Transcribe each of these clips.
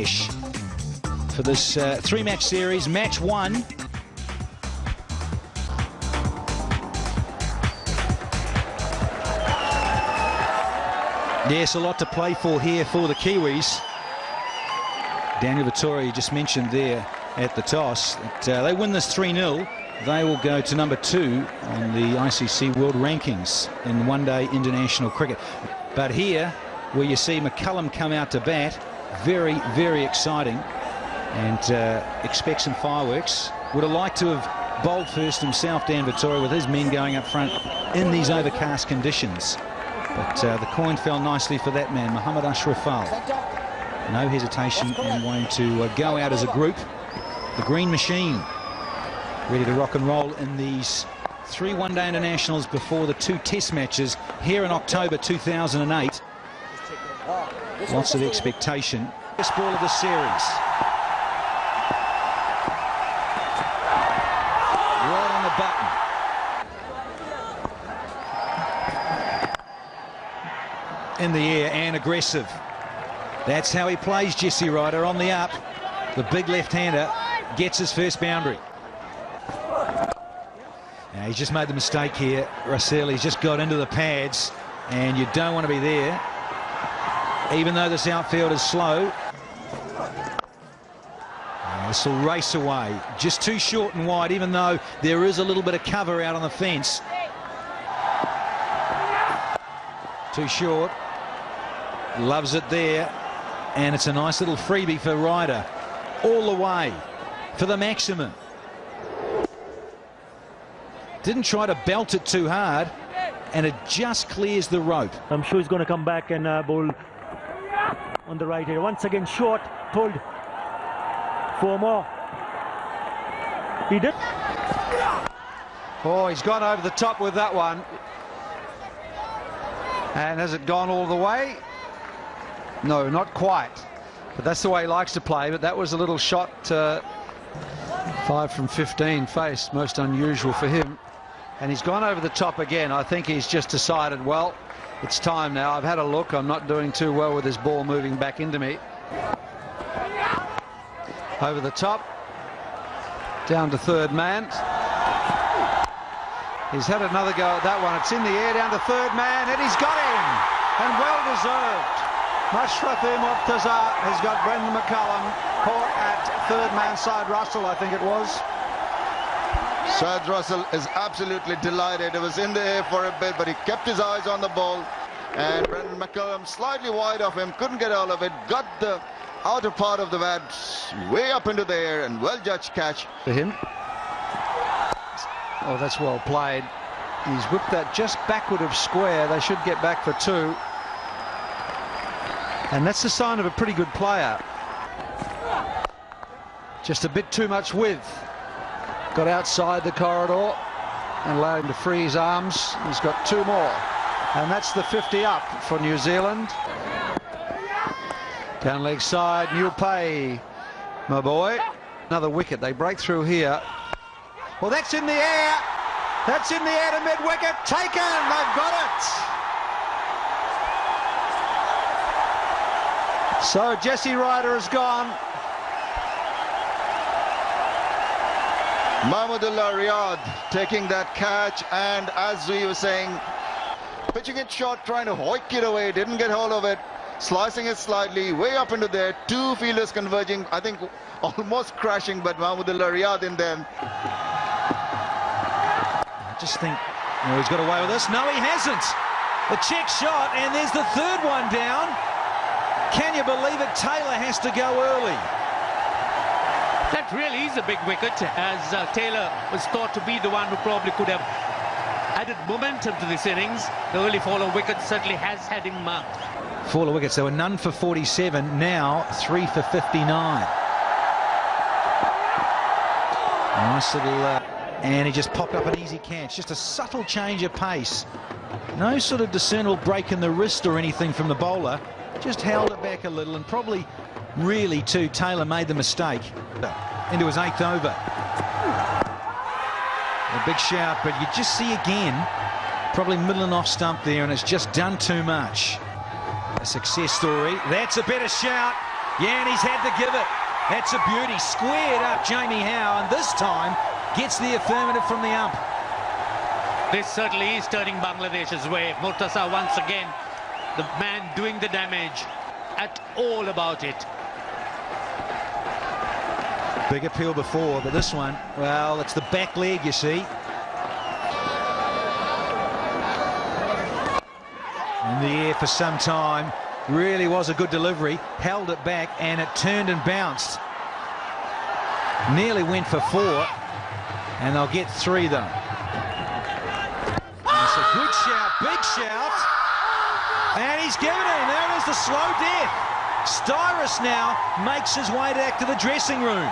for this three-match series. Match 1. Yes, a lot to play for here for the Kiwis. Daniel Vettori, you just mentioned there at the toss. They win this 3-0. They will go to number 2 on the ICC World Rankings in one-day international cricket. But here, where you see McCullum come out to bat, very, very exciting, and expect some fireworks. Would have liked to have bowled first himself, Dan Vettori, with his men going up front in these overcast conditions. But the coin fell nicely for that man, Mohammad Ashrafal. No hesitation in wanting to go out as a group. The Green Machine ready to rock and roll in these 3 one-day internationals before the 2 test matches here in October 2008. Lots of expectation. Best ball of the series. Right on the button. In the air and aggressive. That's how he plays, Jesse Ryder, on the up. The big left-hander gets his first boundary. Now, he's just made the mistake here, Russell. He's just got into the pads, and you don't want to be there, even though this outfield is slow. This will race away. Just too short and wide, even though there is a little bit of cover out on the fence. Too short. Loves it there. And it's a nice little freebie for Ryder. All the way for the maximum. Didn't try to belt it too hard, and it just clears the rope. I'm sure he's going to come back and bowl on the right here. Once again, short, pulled. 4 more. He did. Oh, he's gone over the top with that one. And has it gone all the way? No, not quite. But that's the way he likes to play. But that was a little shot. 5 from 15 faced, most unusual for him. And he's gone over the top again. I think he's just decided, well, it's time now. I've had a look. I'm not doing too well with this ball moving back into me. Over the top. Down to third man. He's had another go at that one. It's in the air down to third man, and he's got him. And well deserved. Mashrafi Mortaza has got Brendan McCullum caught at third man. Syed Russell, I think it was. Syed Russell is absolutely delighted. It was in the air for a bit, but he kept his eyes on the ball. And Brendan McCullum slightly wide of him, couldn't get all of it, got the outer part of the bat way up into the air, and well judged catch for him. Oh, that's well played. He's whipped that just backward of square. They should get back for 2. And that's the sign of a pretty good player. Just a bit too much width. Got outside the corridor and allowed him to free his arms. He's got 2 more. And that's the 50 up for New Zealand. Down leg side, New Pay, my boy. Another wicket. They break through here. Well, that's in the air. That's in the air to mid-wicket. Taken. They've got it. So Jesse Ryder has gone. Mahmudullah Riyad taking that catch, and as we were saying, pitching it short, trying to hoik it away, didn't get hold of it, slicing it slightly, way up into there, 2 fielders converging, I think almost crashing, but Mahmudullah Riyad in them. I just think, he's got away with this. No, he hasn't. The check shot, and there's the 3rd one down. Can you believe it? Taylor has to go early. That really is a big wicket, as Taylor was thought to be the one who probably could have added momentum to this innings. The early follow wicket certainly has had him marked. 4 wickets. There were none for 47. Now 3 for 59. Nice little... and he just popped up an easy catch. Just a subtle change of pace. No sort of discernible break in the wrist or anything from the bowler. Just held it back a little, and probably really too Taylor made the mistake into his 8th over. A big shout, but you just see again probably middle and off stump there, and it's just done too much. A success story. That's a better shout. Yeah, and he's had to give it. That's a beauty. Squared up Jamie Howe, and this time gets the affirmative from the ump. This certainly is turning Bangladesh's way. Murtaza once again, the man doing the damage, at all about it. Big appeal before, but this one, well, it's the back leg, you see. In the air for some time. Really was a good delivery. Held it back, and it turned and bounced. Nearly went for 4, and they'll get 3, though. And it's a good shout, big shout. And he's given it, and there is the slow death. Styris now makes his way back to the dressing room.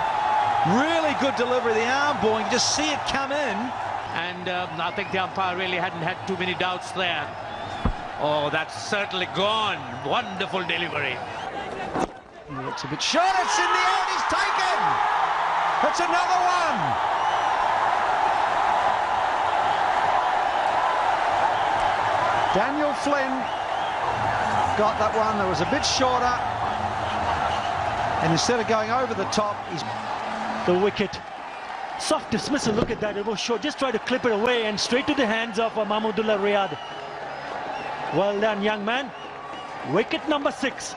Really good delivery, the arm ball. You can just see it come in. And I think the umpire really hadn't had too many doubts there. Oh, that's certainly gone. Wonderful delivery. He looks a bit short. It's in the air. He's taken. It's another one. Daniel Flynn got that one. That was a bit shorter. And instead of going over the top, he's... The wicket. Soft dismissal. Look at that. It was short. Just try to clip it away and straight to the hands of Mahmudullah Riyad. Well done, young man. Wicket number 6.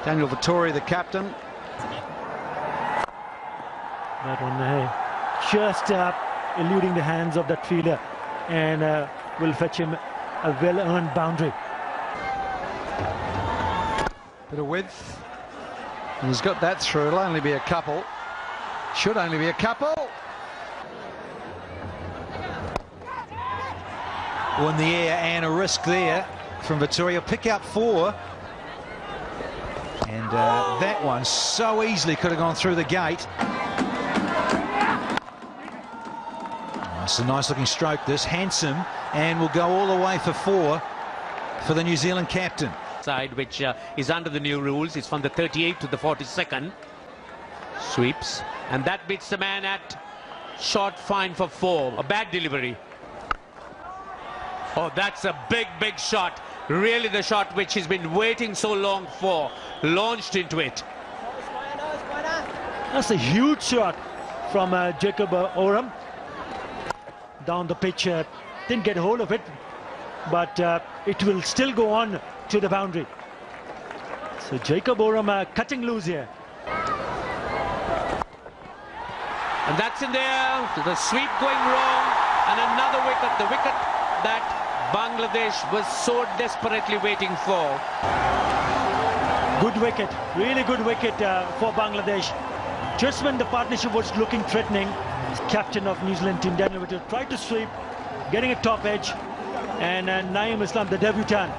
Daniel Vettori, the captain. That one just eluding the hands of that fielder, and will fetch him a well-earned boundary. Bit of width. And he's got that through. It'll only be a couple. Should only be a couple. Well, in the air, and a risk there from Vettori. He'll pick up 4. And that one so easily could have gone through the gate. It's a nice looking stroke, this. Handsome, and will go all the way for 4 for the New Zealand captain. Side which is under the new rules. It's from the 38th to the 42nd. Sweeps, and that beats the man at short fine for 4. A bad delivery. Oh, that's a big shot. Really the shot which he's been waiting so long for. Launched into it. That's a huge shot from Jacob Oram. Down the pitch. Didn't get hold of it, but it will still go on to the boundary. So Jacob Oram cutting loose here. And that's in there. The sweep going wrong. And another wicket. The wicket that Bangladesh was so desperately waiting for. Good wicket. Really good wicket for Bangladesh. Just when the partnership was looking threatening, captain of New Zealand team, Daniel Vettori, tried to sweep, getting a top edge. And Naeem Islam, the debutant,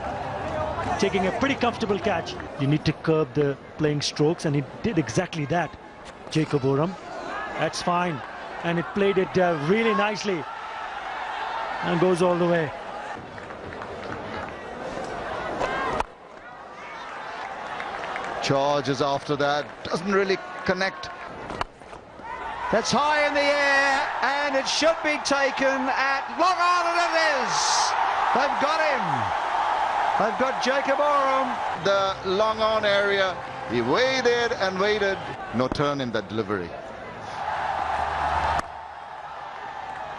taking a pretty comfortable catch. You need to curb the playing strokes, and he did exactly that, Jacob Oram. That's fine, and it played it really nicely and goes all the way. Charges after that, doesn't really connect. That's high in the air, and it should be taken at long on, and it is. They've got him. They've got Jacob Oram. The long on area, he waited and waited. No turn in that delivery.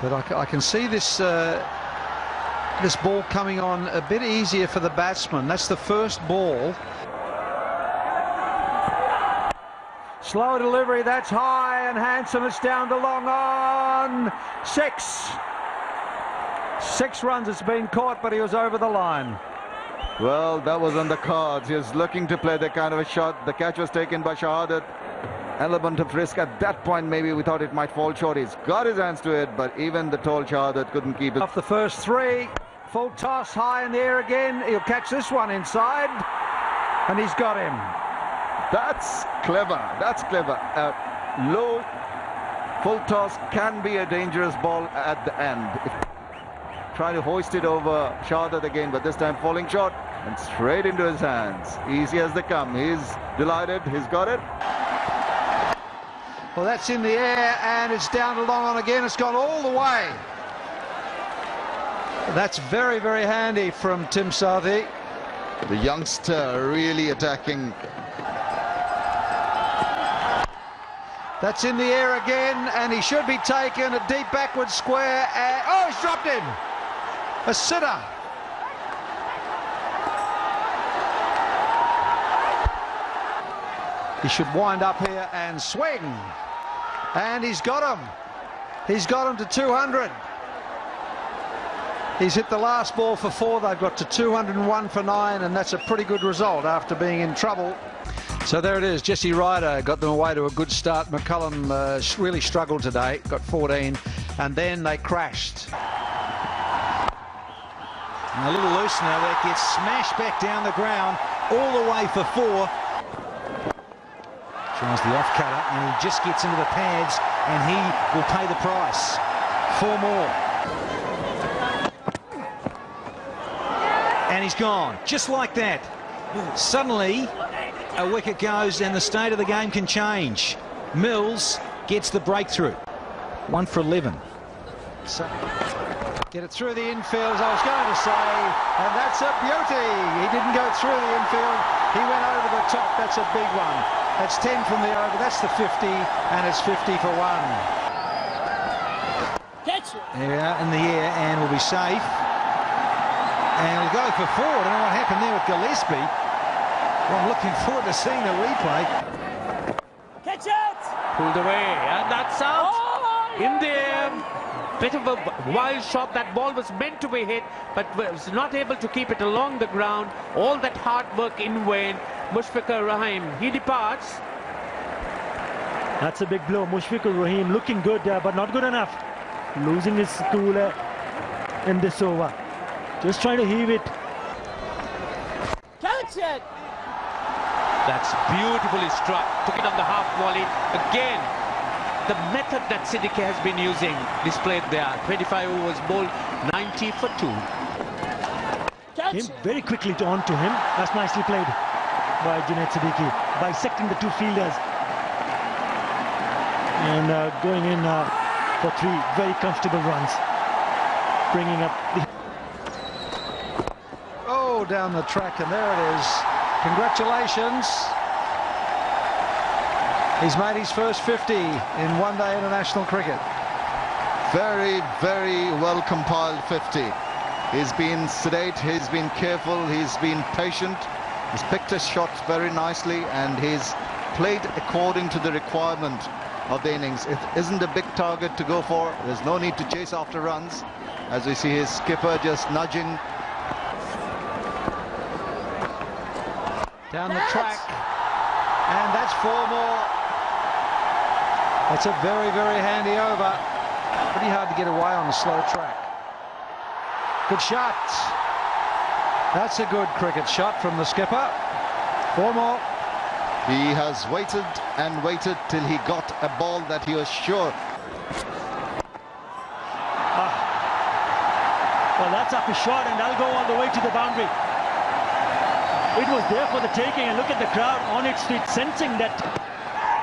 But I can see this this ball coming on a bit easier for the batsman. That's the first ball. Slow delivery, that's high and handsome. It's down to long on. 6. 6 runs. It's been caught, but he was over the line. Well, that was on the cards. He was looking to play that kind of a shot. The catch was taken by Shahadat. Element of risk at that point. Maybe we thought it might fall short. He's got his hands to it, but even the tall Shahadat couldn't keep it. Off the first 3. Full toss, high in the air again. He'll catch this one inside, and he's got him. That's clever. That's clever. Low full toss can be a dangerous ball at the end. Try to hoist it over Shahadat again, but this time falling short and straight into his hands. Easy as they come. He's delighted. He's got it. Well, that's in the air, and it's down to long on again. It's gone all the way. That's very, very handy from Tim Southee. The youngster really attacking That's in the air again, and he should be taken. A deep backward square, and oh, he's dropped in. A sitter. He should wind up here and swing. And he's got him. He's got him to 200. He's hit the last ball for 4. They've got to 201 for 9, and that's a pretty good result after being in trouble. So there it is. Jesse Ryder got them away to a good start. McCullum really struggled today, got 14, and then they crashed. And a little loosener that gets smashed back down the ground all the way for 4. Tries the off cutter, and he just gets into the pads, and he will pay the price. 4 more. And he's gone, just like that. Suddenly, a wicket goes and the state of the game can change. Mills gets the breakthrough. 1 for 11. So, get it through the infield, as I was going to say, and that's a beauty. He didn't go through the infield, he went over the top. That's a big one. That's 10 from the over, that's the 50, and it's 50 for 1. Catch it. Yeah, in the air, and will be safe. And he'll go for 4. I don't know what happened there with Gillespie. Well, I'm looking forward to seeing the replay. Catch it. Pulled away, and that's out. Oh, In the air. Bit of a wild shot. That ball was meant to be hit, but was not able to keep it along the ground. All that hard work in vain. Mushfiqur Rahim, he departs. That's a big blow. Mushfiqur Rahim looking good, but not good enough. Losing his cool in this over. Just trying to heave it. catch it. That's beautifully struck. Took it on the half volley. Again, the method that Siddique has been using displayed there. 25 overs bowled, 90 for 2. Catch Came it. very quickly on to him. That's nicely played by Junaid Siddique, bisecting the 2 fielders and going in for 3 very comfortable runs, bringing up the Down the track, and there it is. Congratulations. He's made his first 50 in one-day international cricket. Very, very well compiled 50. He's been sedate, he's been careful, he's been patient. He's picked his shots very nicely, and he's played according to the requirement of the innings. It isn't a big target to go for. There's no need to chase after runs, as we see his skipper just nudging Down the track, and that's 4 more. That's a very, very handy over. Pretty hard to get away on the slow track. Good shot. That's a good cricket shot from the skipper. 4 more. He has waited and waited till he got a ball that he was sure. well, that's up his shot, and that'll go all the way to the boundary. It was there for the taking, and look at the crowd on its feet, sensing that.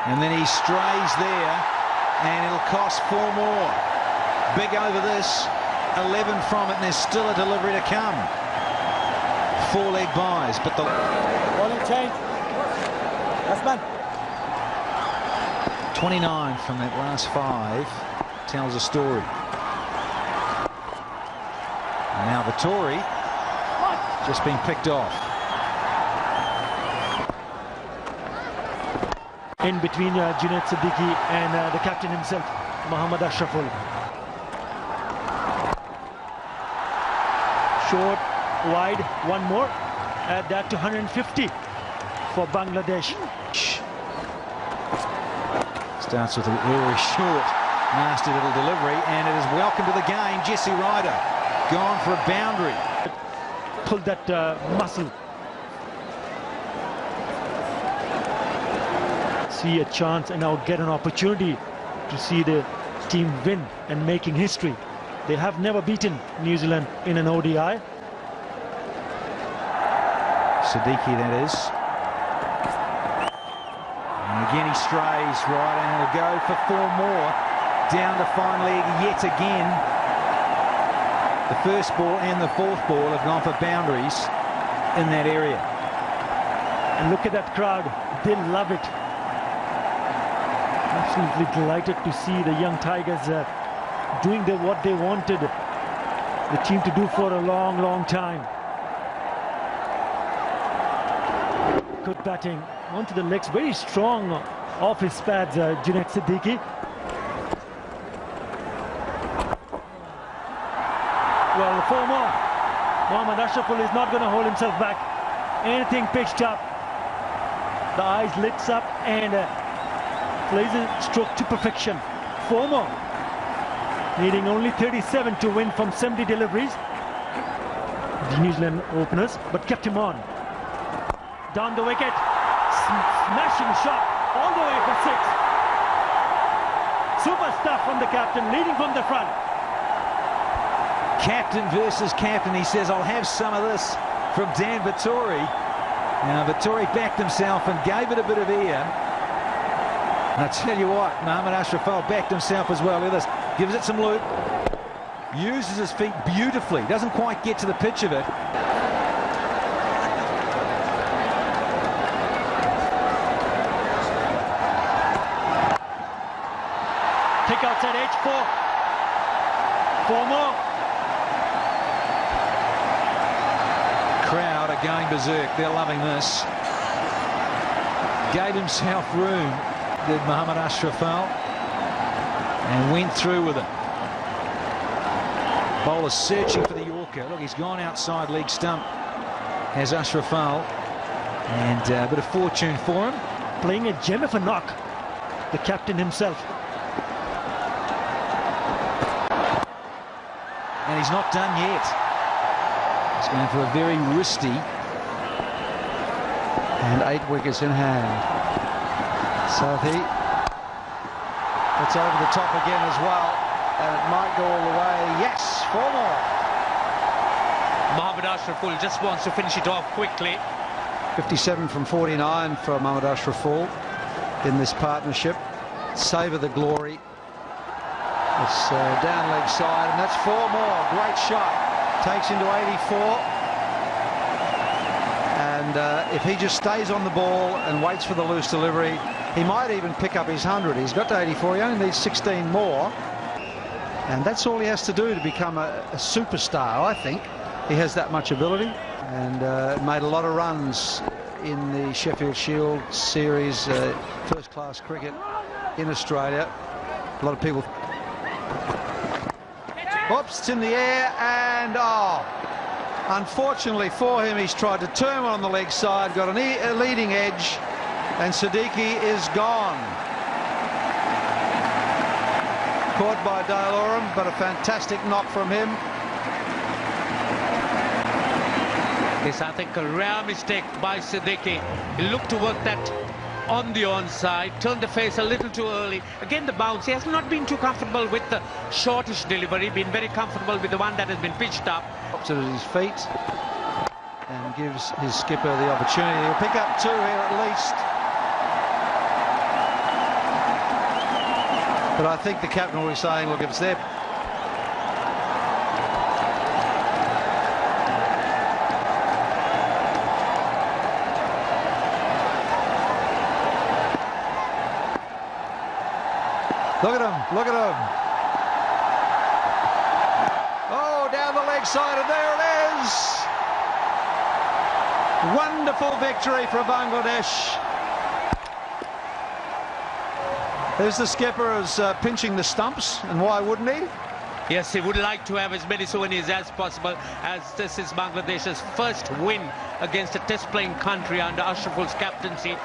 And then he strays there, and it'll cost 4 more. Big over this, 11 from it, and there's still a delivery to come. 4-leg buys, but the Bowling change. That's man. 29 from that last 5 tells a story. And now Vettori just been picked off. In between Junaid Siddique and the captain himself, Mohammad Ashraful. Short, wide, 1 more. Add that to 150 for Bangladesh. Starts with a very short, nasty little delivery, and it is welcome to the game. Jesse Ryder gone for a boundary. Pulled that muscle. See a chance and now get an opportunity to see the team win and making history. They have never beaten New Zealand in an ODI. Siddique, that is. And again he strays right, and it'll go for 4 more. Down to fine leg yet again. The first ball and the 4th ball have gone for boundaries in that area. And look at that crowd. They love it. Absolutely delighted to see the young Tigers doing what they wanted the team to do for a long time. Good batting onto the legs, very strong off his pads, Junaid Siddiqui. Well, 4 more. Mohammad Ashraful is not going to hold himself back. Anything pitched up, the eyes lights up and plays a stroke to perfection. 4 more. Needing only 37 to win from 70 deliveries. The New Zealand openers, but kept him on. Down the wicket. Smashing shot all the way for 6. Super stuff from the captain, leading from the front. Captain versus captain. He says, I'll have some of this from Dan Vettori. Now, Vettori backed himself and gave it a bit of air. And I tell you what, Mohammad Ashraful backed himself as well. Look at this. Gives it some loop. Uses his feet beautifully. Doesn't quite get to the pitch of it. Kick outside edge, 4. 4 more. Crowd are going berserk. They're loving this. Gave himself room, did Mohammad Ashraful, and went through with it. Bowler searching for the Yorker. Look, he's gone outside leg stump, has Ashraful, and a bit of fortune for him. Playing a gem of a knock, the captain himself. And he's not done yet. He's going for a very wristy. And 8 wickets in hand. Southey. It's over the top again as well. And it might go all the way. Yes, 4 more. Mohammad Ashraful just wants to finish it off quickly. 57 from 49 for Mohammad Ashraful in this partnership. Savour the glory. It's down leg side, and that's 4 more. Great shot. Takes into 84. And if he just stays on the ball and waits for the loose delivery, he might even pick up his 100. He's got to 84. He only needs 16 more. And that's all he has to do to become a superstar, I think. He has that much ability, and made a lot of runs in the Sheffield Shield series, first-class cricket in Australia. A lot of people... Oops, it's in the air, and unfortunately for him, he's tried to turn one on the leg side, got a leading edge, and Siddiqui is gone. Caught by Dale Oram, but a fantastic knock from him. Yes, I think a rare mistake by Siddiqui. He looked to work that on the onside, turned the face a little too early. Again, the bounce. He has not been too comfortable with the shortish delivery, been very comfortable with the one that has been pitched up. Drops it at his feet and gives his skipper the opportunity. He'll pick up 2 here at least. But I think the captain will be saying, look, if it's there. Look at him, look at him. Oh, down the leg side, and there it is. Wonderful victory for Bangladesh. There's the skipper as pinching the stumps, and why wouldn't he? Yes, he would like to have as many souvenirs as possible, as this is Bangladesh's first win against a test-playing country under Ashraful's captaincy.